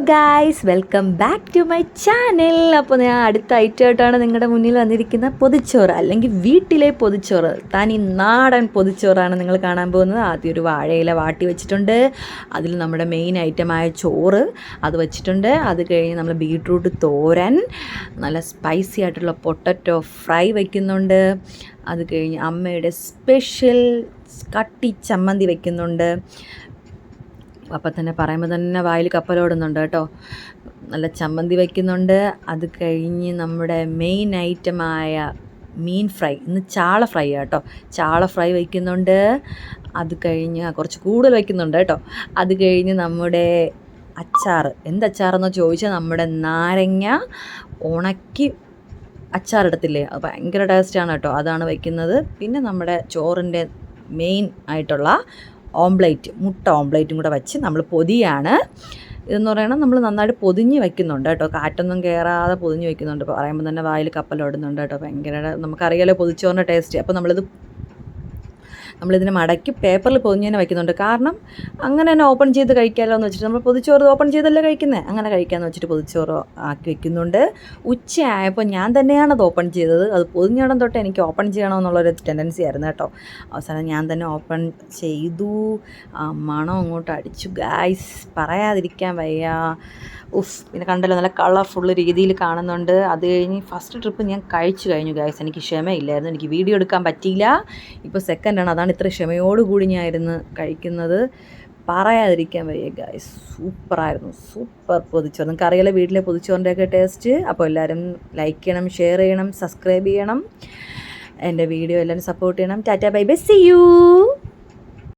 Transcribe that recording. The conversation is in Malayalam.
Guys, welcome back to my channel. അപ്പോൾ ഞാൻ അടുത്ത ഐറ്റമായിട്ടാണ് നിങ്ങളുടെ മുന്നിൽ വന്നിരിക്കുന്ന പൊതിച്ചോറ്, അല്ലെങ്കിൽ വീട്ടിലെ പൊതിച്ചോറ്. തനി നാടൻ പൊതിച്ചോറാണ് നിങ്ങൾ കാണാൻ പോകുന്നത്. ആദ്യം ഒരു വാഴയില വാട്ടി വെച്ചിട്ടുണ്ട്. അതിൽ നമ്മുടെ മെയിൻ ഐറ്റമായ ചോറ് അത് വെച്ചിട്ടുണ്ട്. അത് കഴിഞ്ഞ് നമ്മൾ ബീട്രൂട്ട് തോരൻ, നല്ല സ്പൈസി ആയിട്ടുള്ള പൊട്ടറ്റോ ഫ്രൈ വയ്ക്കുന്നുണ്ട്. അത് കഴിഞ്ഞ് അമ്മയുടെ സ്പെഷ്യൽ കട്ടി ചമ്മന്തി വയ്ക്കുന്നുണ്ട്. അപ്പം തന്നെ പറയുമ്പോൾ തന്നെ വായിൽ കപ്പലോടുന്നുണ്ട് കേട്ടോ. നല്ല ചമ്മന്തി വയ്ക്കുന്നുണ്ട്. അത് കഴിഞ്ഞ് നമ്മുടെ മെയിൻ ഐറ്റമായ മീൻ ഫ്രൈ, ഇന്ന് ചാള ഫ്രൈ കേട്ടോ. ചാള ഫ്രൈ വയ്ക്കുന്നുണ്ട്. അത് കഴിഞ്ഞ് കുറച്ച് കൂടുതൽ വയ്ക്കുന്നുണ്ട് കേട്ടോ. അത് കഴിഞ്ഞ് നമ്മുടെ അച്ചാർ, എന്തച്ചാറെന്ന് ചോദിച്ചാൽ നമ്മുടെ നാരങ്ങ ഉണക്കി അച്ചാറിടത്തില്ലേ, അത് ഭയങ്കര ടേസ്റ്റാണ് കേട്ടോ. അതാണ് വയ്ക്കുന്നത്. പിന്നെ നമ്മുടെ ചോറിൻ്റെ മെയിൻ ആയിട്ടുള്ള ഓംപ്ലേറ്റ്, മുട്ട ഓംപ്ലേറ്റും കൂടെ വെച്ച് നമ്മൾ പൊതിയാണ്. ഇതെന്ന് പറയുന്നത് നമ്മൾ നന്നായിട്ട് പൊതിഞ്ഞ് വയ്ക്കുന്നുണ്ട് കേട്ടോ. കാറ്റൊന്നും കയറാതെ പൊതിഞ്ഞ് വയ്ക്കുന്നുണ്ട്. പറയുമ്പോൾ തന്നെ വായിൽ കപ്പലോടുന്നുണ്ട് കേട്ടോ. ഭയങ്കര, നമുക്കറിയാലോ പൊതിച്ചോറിൻ്റെ ടേസ്റ്റ്. അപ്പോൾ നമ്മളിതിനെ മടക്കി പേപ്പറിൽ പൊതിഞ്ഞ് തന്നെ വയ്ക്കുന്നുണ്ട്. കാരണം അങ്ങനെ തന്നെ ഓപ്പൺ ചെയ്ത് കഴിക്കാമല്ലോ എന്ന് വെച്ചിട്ട്, നമ്മൾ പൊതിച്ചോറ് ഓപ്പൺ ചെയ്തല്ലേ കഴിക്കുന്നത്, അങ്ങനെ കഴിക്കാമെന്ന് വെച്ചിട്ട് പൊതിച്ചോറ് ആക്കി വയ്ക്കുന്നുണ്ട്. ഉച്ചയായപ്പോൾ ഞാൻ തന്നെയാണ് അത് ഓപ്പൺ ചെയ്തത്. അത് പൊതിഞ്ഞിടം തൊട്ട് എനിക്ക് ഓപ്പൺ ചെയ്യണമെന്നുള്ളൊരു ടെൻഡൻസി ആയിരുന്നു കേട്ടോ. അവസാനം ഞാൻ തന്നെ ഓപ്പൺ ചെയ്തു. മണം അങ്ങോട്ട് അടിച്ചു ഗായ്സ്, പറയാതിരിക്കാൻ വയ്യ. പിന്നെ കണ്ടല്ലോ, നല്ല കളർഫുൾ രീതിയിൽ കാണുന്നുണ്ട്. അത് കഴിഞ്ഞ് ഫസ്റ്റ് ട്രിപ്പ് ഞാൻ കഴിച്ചു കഴിഞ്ഞു ഗായ്സ്. എനിക്ക് ക്ഷമയില്ലായിരുന്നു, എനിക്ക് വീഡിയോ എടുക്കാൻ പറ്റിയില്ല. ഇപ്പോൾ സെക്കൻഡാണ്, അതാണ് ഇത്ര ക്ഷമയോടുകൂടി ഞാൻ ഇരുന്ന് കഴിക്കുന്നത്. പറയാതിരിക്കാൻ വയ്യ ഗായ്സ്, സൂപ്പറായിരുന്നു. സൂപ്പർ പൊതിച്ചോറ്. നിങ്ങൾക്ക് അറിയാലോ വീട്ടിലെ പൊതിച്ചോറിൻ്റെയൊക്കെ ടേസ്റ്റ്. അപ്പോൾ എല്ലാവരും ലൈക്ക് ചെയ്യണം, ഷെയർ ചെയ്യണം, സബ്സ്ക്രൈബ് ചെയ്യണം. എൻ്റെ വീഡിയോ എല്ലാവരും സപ്പോർട്ട് ചെയ്യണം. Tata bye bye, see U.